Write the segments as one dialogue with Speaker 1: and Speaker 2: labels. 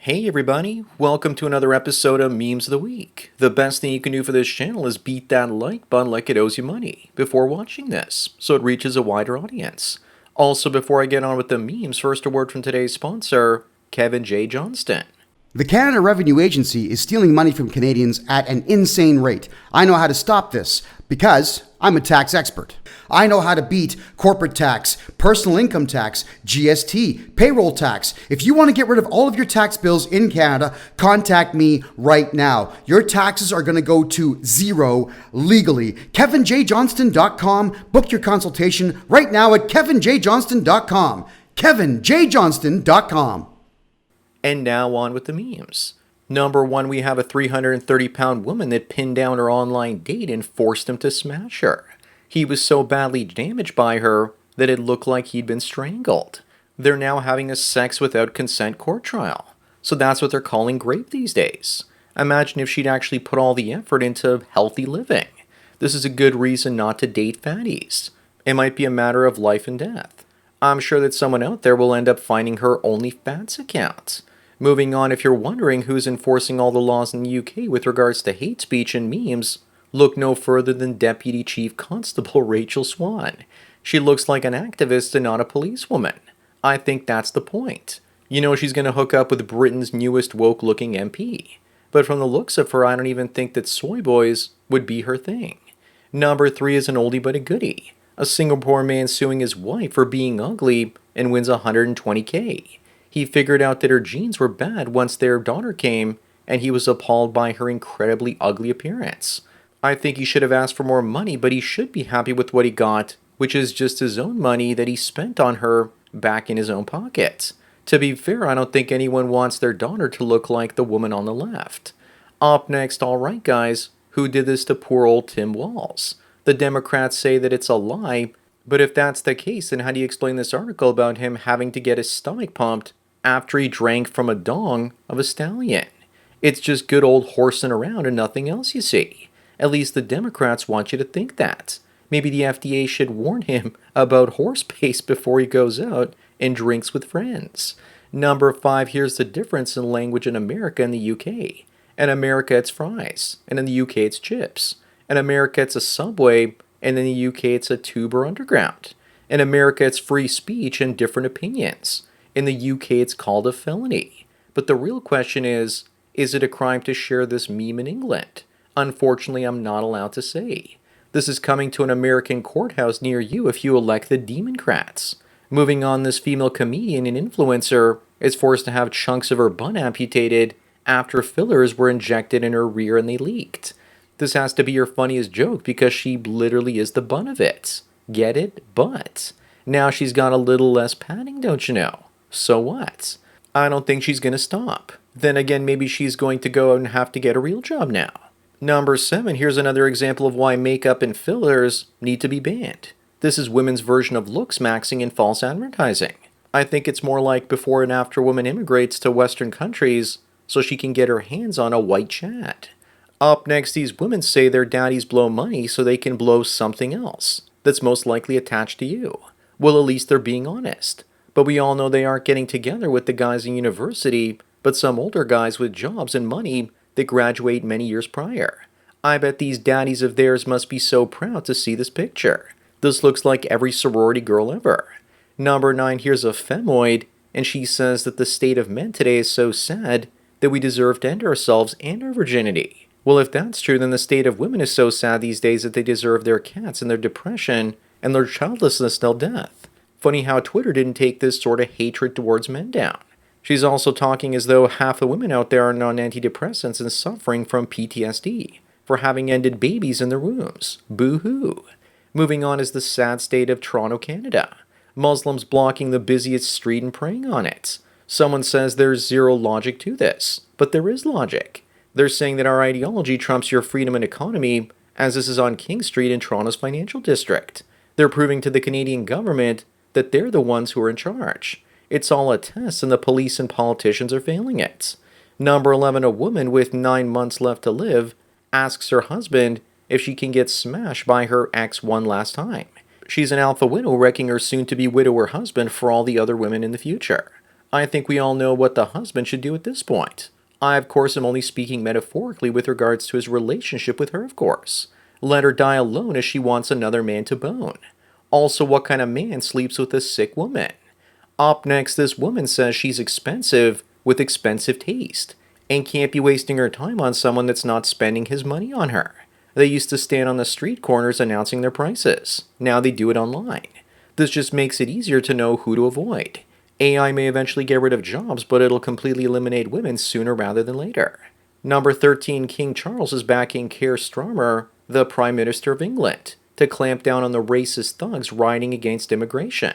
Speaker 1: Hey everybody, welcome to another episode of Memes of the Week. The best thing you can do for this channel is beat that like button like it owes you money before watching this, so it reaches a wider audience. Also, before I get on with the memes, first a word from today's sponsor, Kevin J. Johnston.
Speaker 2: The Canada Revenue Agency is stealing money from Canadians at an insane rate. I know how to stop this because I'm a tax expert. I know how to beat corporate tax, personal income tax, GST, payroll tax. If you want to get rid of all of your tax bills in Canada, contact me right now. Your taxes are going to go to zero legally. KevinJJohnston.com. Book your consultation right now at KevinJJohnston.com. KevinJJohnston.com.
Speaker 1: And now on with the memes. Number one, we have a 330-pound woman that pinned down her online date and forced him to smash her. He was so badly damaged by her that it looked like he'd been strangled. They're now having a sex without consent court trial. So that's what they're calling grape these days. Imagine if she'd actually put all the effort into healthy living. This is a good reason not to date fatties. It might be a matter of life and death. I'm sure that someone out there will end up finding her OnlyFans account. Moving on, if you're wondering who's enforcing all the laws in the UK with regards to hate speech and memes, look no further than Deputy Chief Constable Rachel Swan. She looks like an activist and not a policewoman. I think that's the point. You know she's going to hook up with Britain's newest woke-looking MP. But from the looks of her, I don't even think that soy boys would be her thing. Number three is an oldie but a goodie. A Singapore man suing his wife for being ugly and wins $120K. He figured out that her genes were bad once their daughter came, and he was appalled by her incredibly ugly appearance. I think he should have asked for more money, but he should be happy with what he got, which is just his own money that he spent on her back in his own pocket. To be fair, I don't think anyone wants their daughter to look like the woman on the left. Up next, alright guys, who did this to poor old Tim Walz? The Democrats say that it's a lie, but if that's the case, then how do you explain this article about him having to get his stomach pumped after he drank from a dong of a stallion? It's just good old horsing around and nothing else, you see. At least the Democrats want you to think that. Maybe the FDA should warn him about horse paste before he goes out and drinks with friends. Number five, here's the difference in language in America and the UK. In America, it's fries, and in the UK, it's chips. In America, it's a Subway, and in the UK, it's a tube or underground. In America, it's free speech and different opinions. In the UK, it's called a felony. But the real question is it a crime to share this meme in England? Unfortunately, I'm not allowed to say. This is coming to an American courthouse near you if you elect the Democrats. Moving on, this female comedian and influencer is forced to have chunks of her butt amputated after fillers were injected in her rear and they leaked. This has to be your funniest joke because she literally is the butt of it. Get it? But now she's got a little less padding, don't you know? So what? I don't think she's going to stop. Then again, maybe she's going to go out and have to get a real job now. Number seven, here's another example of why makeup and fillers need to be banned. This is women's version of looks maxing and false advertising. I think it's more like before and after woman immigrates to Western countries so she can get her hands on a white Chad. Up next, these women say their daddies blow money so they can blow something else that's most likely attached to you. Well, at least they're being honest. But we all know they aren't getting together with the guys in university, but some older guys with jobs and money that graduate many years prior. I bet these daddies of theirs must be so proud to see this picture. This looks like every sorority girl ever. Number nine, here's a femoid, and she says that the state of men today is so sad that we deserve to end ourselves and our virginity. Well, if that's true, then the state of women is so sad these days that they deserve their cats and their depression and their childlessness till death. Funny how Twitter didn't take this sort of hatred towards men down. She's also talking as though half the women out there are on antidepressants and suffering from PTSD for having ended babies in their wombs. Boo-hoo. Moving on is the sad state of Toronto, Canada. Muslims blocking the busiest street and preying on it. Someone says there's zero logic to this, but there is logic. They're saying that our ideology trumps your freedom and economy, as this is on King Street in Toronto's financial district. They're proving to the Canadian government that they're the ones who are in charge. It's all a test and the police and politicians are failing it. Number 11, a woman with 9 months left to live asks her husband if she can get smashed by her ex one last time. She's an alpha widow wrecking her soon-to-be widower husband for all the other women in the future. I think we all know what the husband should do at this point. I, of course, am only speaking metaphorically with regards to his relationship with her, of course. Let her die alone as she wants another man to bone. Also, what kind of man sleeps with a sick woman? Up next, this woman says she's expensive with expensive taste and can't be wasting her time on someone that's not spending his money on her. They used to stand on the street corners announcing their prices. Now they do it online. This just makes it easier to know who to avoid. AI may eventually get rid of jobs, but it'll completely eliminate women sooner rather than later. Number 13, King Charles is backing Keir Starmer, the Prime Minister of England, to clamp down on the racist thugs rioting against immigration.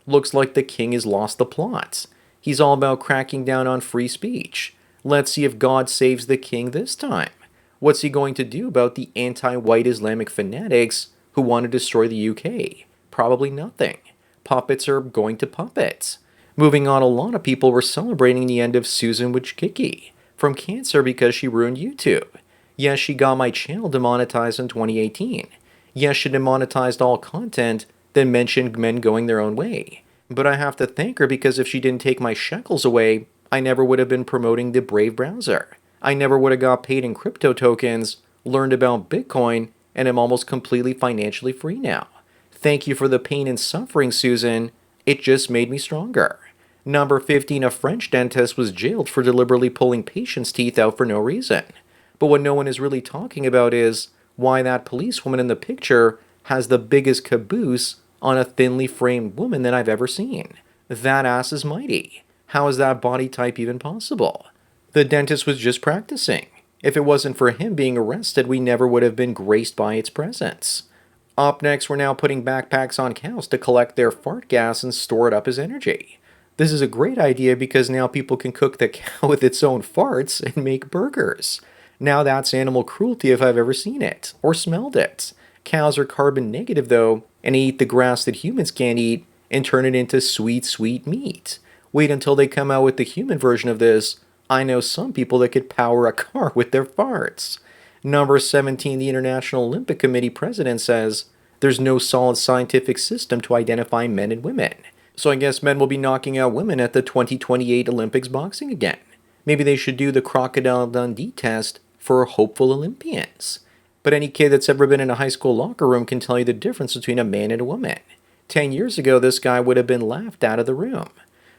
Speaker 1: Looks like the king has lost the plot. He's all about cracking down on free speech. Let's see if God saves the king this time. What's he going to do about the anti-white Islamic fanatics who want to destroy the UK? Probably nothing. Puppets are going to puppets. Moving on, a lot of people were celebrating the end of Susan Wojcicki from cancer because she ruined YouTube. Yes, she got my channel demonetized in 2018. Yes, she demonetized all content that mentioned men going their own way. But I have to thank her because if she didn't take my shekels away, I never would have been promoting the Brave browser. I never would have got paid in crypto tokens, learned about Bitcoin, and am almost completely financially free now. Thank you for the pain and suffering, Susan. It just made me stronger. Number 15, a French dentist was jailed for deliberately pulling patients' teeth out for no reason. But what no one is really talking about is why that policewoman in the picture has the biggest caboose on a thinly framed woman that I've ever seen. That ass is mighty. How is that body type even possible? The dentist was just practicing. If it wasn't for him being arrested, we never would have been graced by its presence. Up next, we're now putting backpacks on cows to collect their fart gas and store it up as energy. This is a great idea because now people can cook the cow with its own farts and make burgers. Now that's animal cruelty if I've ever seen it, or smelled it. Cows are carbon negative though, and eat the grass that humans can't eat and turn it into sweet, sweet meat. Wait until they come out with the human version of this. I know some people that could power a car with their farts. Number 17, the International Olympic Committee president says there's no solid scientific system to identify men and women. So I guess men will be knocking out women at the 2028 Olympics boxing again. Maybe they should do the Crocodile Dundee test for hopeful Olympians. But any kid that's ever been in a high school locker room can tell you the difference between a man and a woman. 10 years ago, this guy would have been laughed out of the room.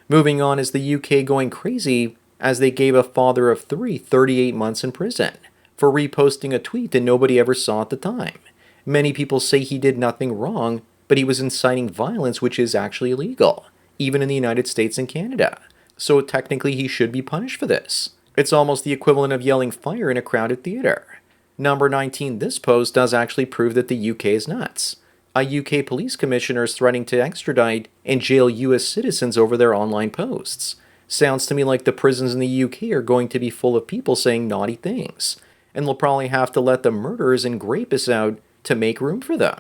Speaker 1: Moving on, is the UK going crazy as they gave a father of three 38 months in prison for reposting a tweet that nobody ever saw at the time. Many people say he did nothing wrong, but he was inciting violence, which is actually illegal, even in the United States and Canada. So technically he should be punished for this. It's almost the equivalent of yelling fire in a crowded theater. Number 19, this post does actually prove that the UK is nuts. A UK police commissioner is threatening to extradite and jail US citizens over their online posts. Sounds to me like the prisons in the UK are going to be full of people saying naughty things, and they'll probably have to let the murderers and rapists out to make room for them.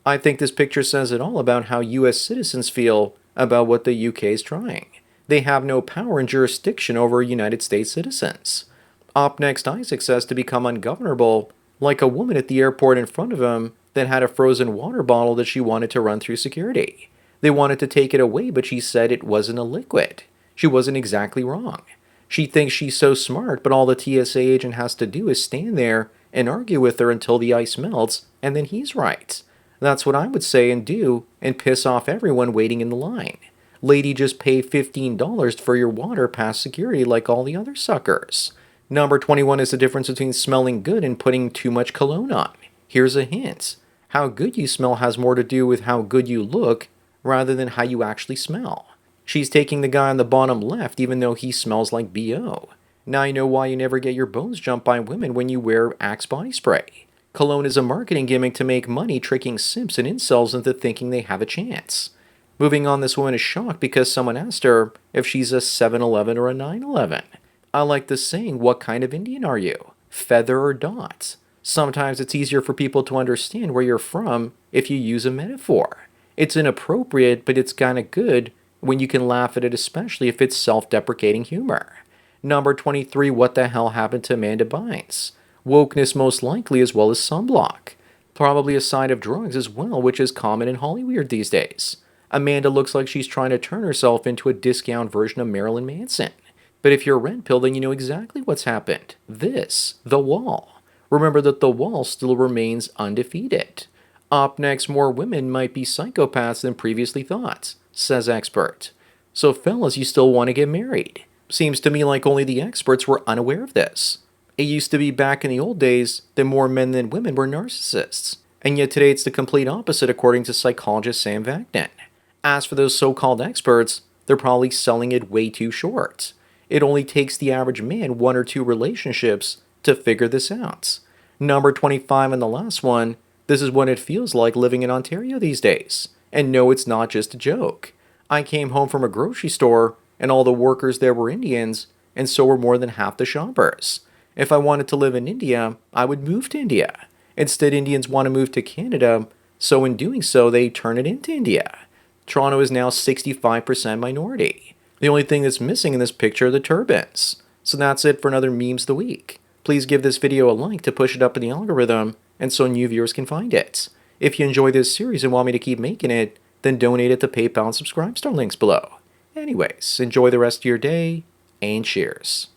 Speaker 1: I think this picture says it all about how US citizens feel about what the UK is trying. They have no power and jurisdiction over United States citizens. Up next, Isaac says to become ungovernable, like a woman at the airport in front of him that had a frozen water bottle that she wanted to run through security. They wanted to take it away, but she said it wasn't a liquid. She wasn't exactly wrong. She thinks she's so smart, but all the TSA agent has to do is stand there and argue with her until the ice melts, and then he's right. That's what I would say and do, and piss off everyone waiting in the line. Lady, just pay $15 for your water past security like all the other suckers. Number 21 is the difference between smelling good and putting too much cologne on. Here's a hint. How good you smell has more to do with how good you look rather than how you actually smell. She's taking the guy on the bottom left even though he smells like BO. Now you know why you never get your bones jumped by women when you wear Axe body spray. Cologne is a marketing gimmick to make money, tricking simps and incels into thinking they have a chance. Moving on, this woman is shocked because someone asked her if she's a 7-Eleven or a 9-11. I like the saying, what kind of Indian are you? Feather or dot? Sometimes it's easier for people to understand where you're from if you use a metaphor. It's inappropriate, but it's kinda good when you can laugh at it, especially if it's self-deprecating humor. Number 23, what the hell happened to Amanda Bynes? Wokeness most likely, as well as sunblock. Probably a side of drugs as well, which is common in Hollywood these days. Amanda looks like she's trying to turn herself into a discount version of Marilyn Manson. But if you're a red pill, then you know exactly what's happened. This, the wall. Remember that the wall still remains undefeated. Up next, more women might be psychopaths than previously thought, says expert. So fellas, you still want to get married? Seems to me like only the experts were unaware of this. It used to be back in the old days that more men than women were narcissists. And yet today it's the complete opposite according to psychologist Sam Vaknin. As for those so-called experts, they're probably selling it way too short. It only takes the average man 1 or 2 relationships to figure this out. Number 25 and the last one, this is what it feels like living in Ontario these days. And no, it's not just a joke. I came home from a grocery store and all the workers there were Indians, and so were more than half the shoppers. If I wanted to live in India, I would move to India. Instead, Indians want to move to Canada, so in doing so, they turn it into India. Toronto is now 65% minority. The only thing that's missing in this picture are the turbans. So that's it for another Memes of the Week. Please give this video a like to push it up in the algorithm, and so new viewers can find it. If you enjoy this series and want me to keep making it, then donate it to PayPal and subscribe star links below. Anyways, enjoy the rest of your day, and cheers.